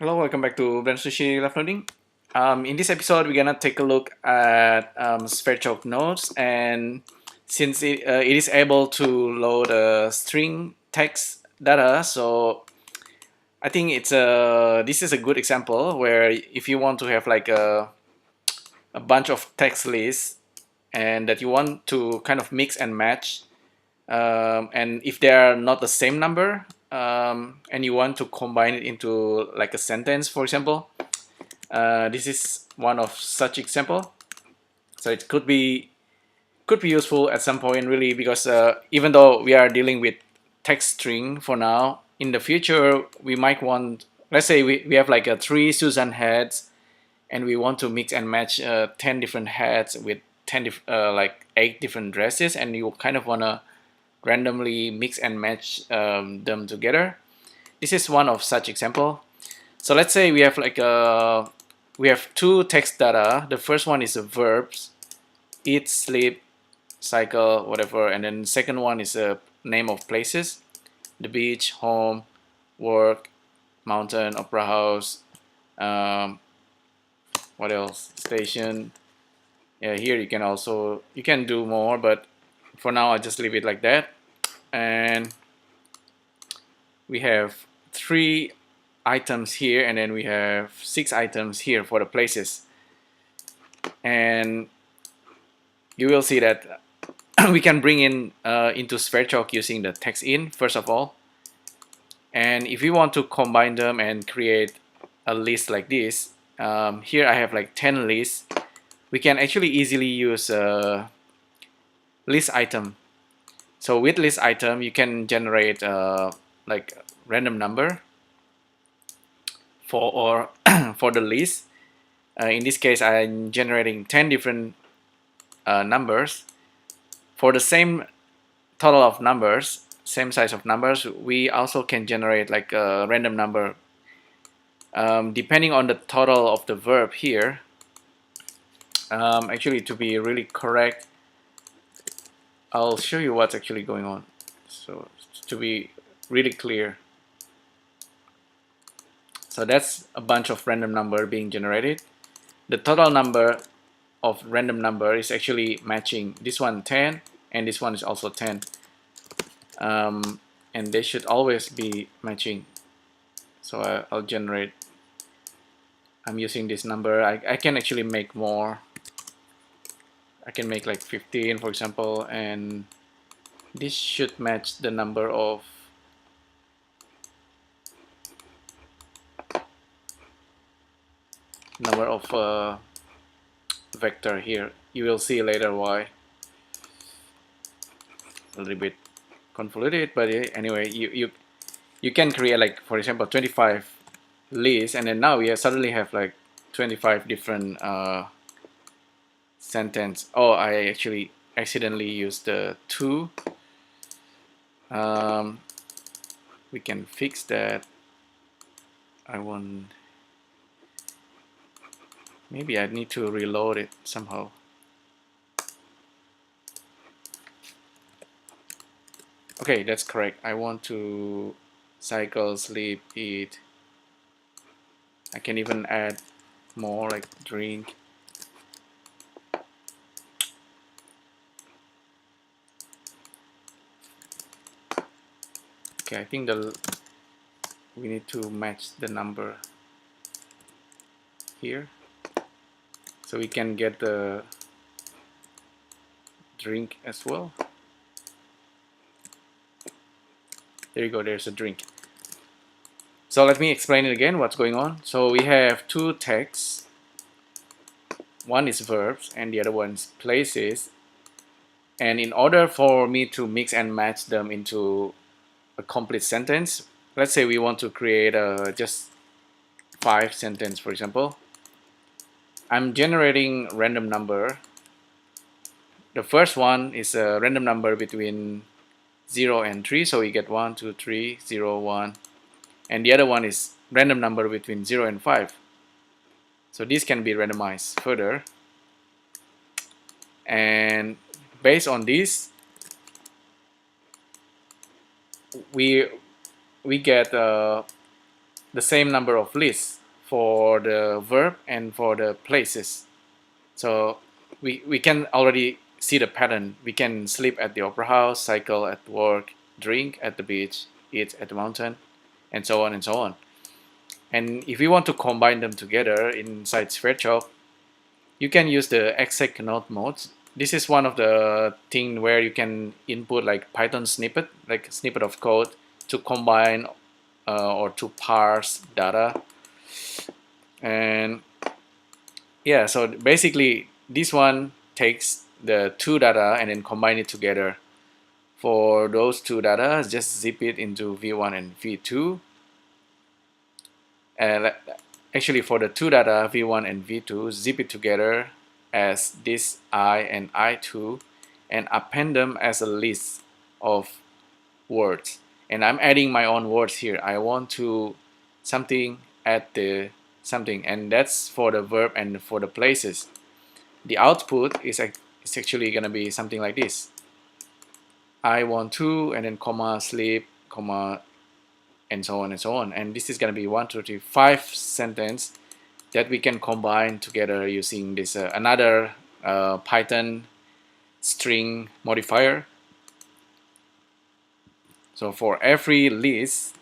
Hello, welcome back to Brand Sushi LiveNoding. In this episode, we're gonna take a look at Sverchok nodes, and since it is able to load string text data, so I think this is a good example where if you want to have like a bunch of text lists and that you want to kind of mix and match, and if they are not the same number, and you want to combine it into like a sentence, for example. This is one of such example. So it could be useful at some point, really, because even though we are dealing with text string for now, in the future we might want, let's say we have like 3 Susan hats, and we want to mix and match 10 different hats with 8 different dresses, and you kind of want to randomly mix and match them together. This is one of such example. So let's say we have we have 2 text data. The first one is verbs, eat, sleep, cycle, whatever, and then the second one is a name of places: the beach, home, work, mountain, opera house, what else? Station. Yeah, here you can do more, but for now I'll just leave it like that. And we have 3 items here, and then we have 6 items here for the places. And you will see that we can bring in into Sverchok using the text in first of all. And if we want to combine them and create a list like this, here I have like 10 lists. We can actually easily use a list item. So with list item, you can generate like random number for for the list. In this case, I'm generating 10 different numbers for the same total of numbers, same size of numbers. We also can generate like a random number depending on the total of the verb here. Actually, to be really correct, I'll show you what's actually going on. So to be really clear, so that's a bunch of random number being generated. The total number of random number is actually matching this one 10, and this one is also 10, and they should always be matching. So I'll generate, I'm using this number. I can actually make more. I can make like 15, for example, and this should match the number of vector here. You will see later why. A little bit convoluted, but anyway, you can create like, for example, 25 lists, and then now we suddenly have like 25 different sentence. Oh, I actually accidentally used the 2. We can fix that. Maybe I need to reload it somehow. Okay, that's correct. I want to cycle, sleep, eat. I can even add more, like drink. Okay, I think we need to match the number here, so we can get the drink as well. There you go, there's a drink. So let me explain it again, what's going on. So we have 2 texts. One is verbs and the other one's places. And in order for me to mix and match them into a complete sentence, let's say we want to create just 5 sentences, for example. I'm generating random number. The first one is a random number between 0 and 3, so we get 1, 2, 3, 0, 1. And the other one is random number between 0 and 5. So this can be randomized further. And based on this, we get the same number of lists for the verb and for the places. So we can already see the pattern. We can sleep at the opera house, cycle at work, drink at the beach, eat at the mountain, and so on and so on. And if you want to combine them together inside Sverchok, you can use the Exec Node Mod. This is one of the thing where you can input like Python snippet, like a snippet of code to combine or to parse data. And yeah, so basically this one takes the two data and then combine it together. For those two data, just zip it into v1 and v2. And actually for the two data, v1 and v2, zip it together as this I and I2 and append them as a list of words. And I'm adding my own words here. I want to something add the something, and that's for the verb and for the places. The output is actually gonna be something like this. I want to, and then comma, sleep, comma, and so on and so on. And this is gonna be 1, 2, 3, 5 sentence that we can combine together using this another Python string modifier. So for every list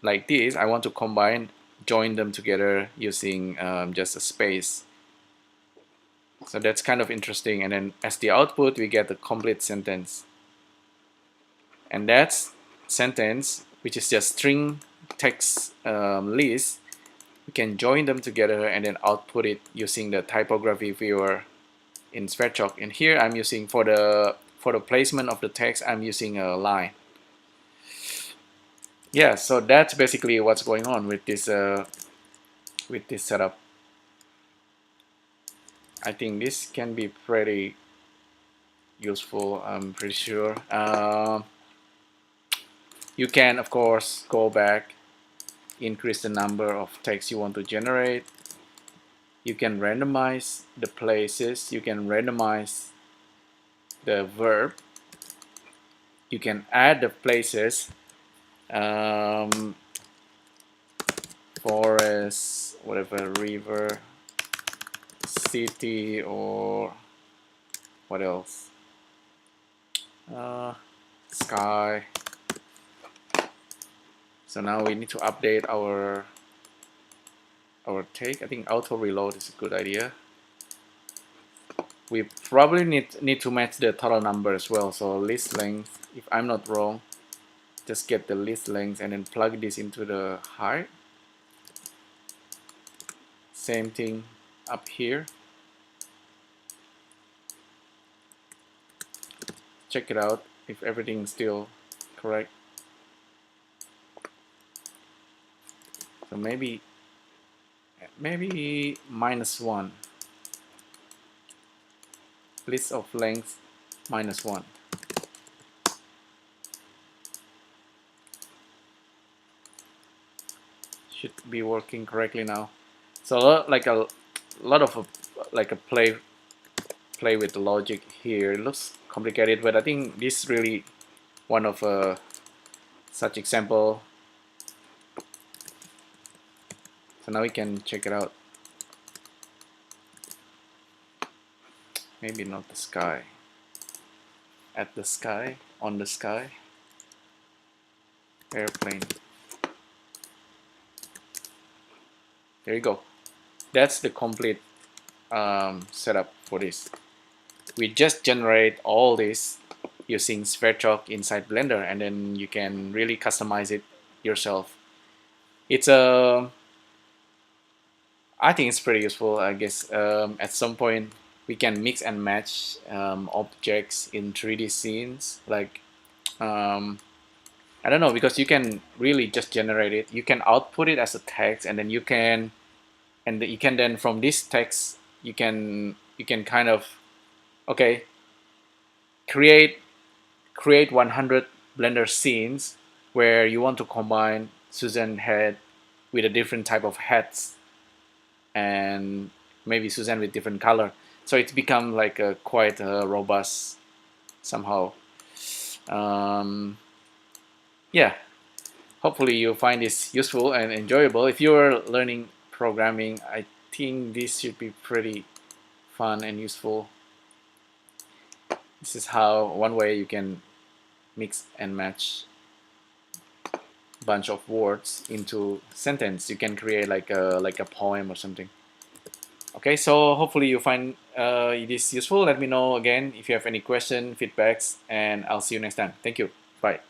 like this, I want to join them together using just a space. So that's kind of interesting. And then as the output, we get the complete sentence. And that's sentence, which is just string text list. We can join them together and then output it using the typography viewer in Sverchok. And here I'm using for the placement of the text, I'm using a line. Yeah, so that's basically what's going on with this setup. I think this can be pretty useful, I'm pretty sure. You can, of course, go back, increase the number of text you want to generate. You can randomize the places. You can randomize the verb. You can add the places. Forest, whatever, river, city, or what else? Sky. So now we need to update our take. I think auto reload is a good idea. We probably need to match the total number as well. So list length, if I'm not wrong, just get the list length and then plug this into the height. Same thing up here. Check it out if everything's still correct. So maybe -1. List of length -1. Should be working correctly now. So like a lot of like a play with the logic here. It looks complicated, but I think this is really one of such example. So now we can check it out. Maybe not the sky. At the sky, on the sky. Airplane. There you go. That's the complete setup for this. We just generate all this using Sverchok inside Blender, and then you can really customize it yourself. It's I think it's pretty useful. I guess at some point we can mix and match objects in 3D scenes. Like I don't know, because you can really just generate it. You can output it as a text, and then you can then from this text you can kind of create 100 Blender scenes where you want to combine Susan head with a different type of hats, and maybe Susan with different color. So it's become like a quite robust somehow. Yeah. Hopefully you find this useful and enjoyable. If you're learning programming, I think this should be pretty fun and useful. This is how one way you can mix and match bunch of words into sentence. You can create like a poem or something. Okay, so hopefully you find it is useful. Let me know again if you have any question, feedbacks, and I'll see you next time. Thank you. Bye.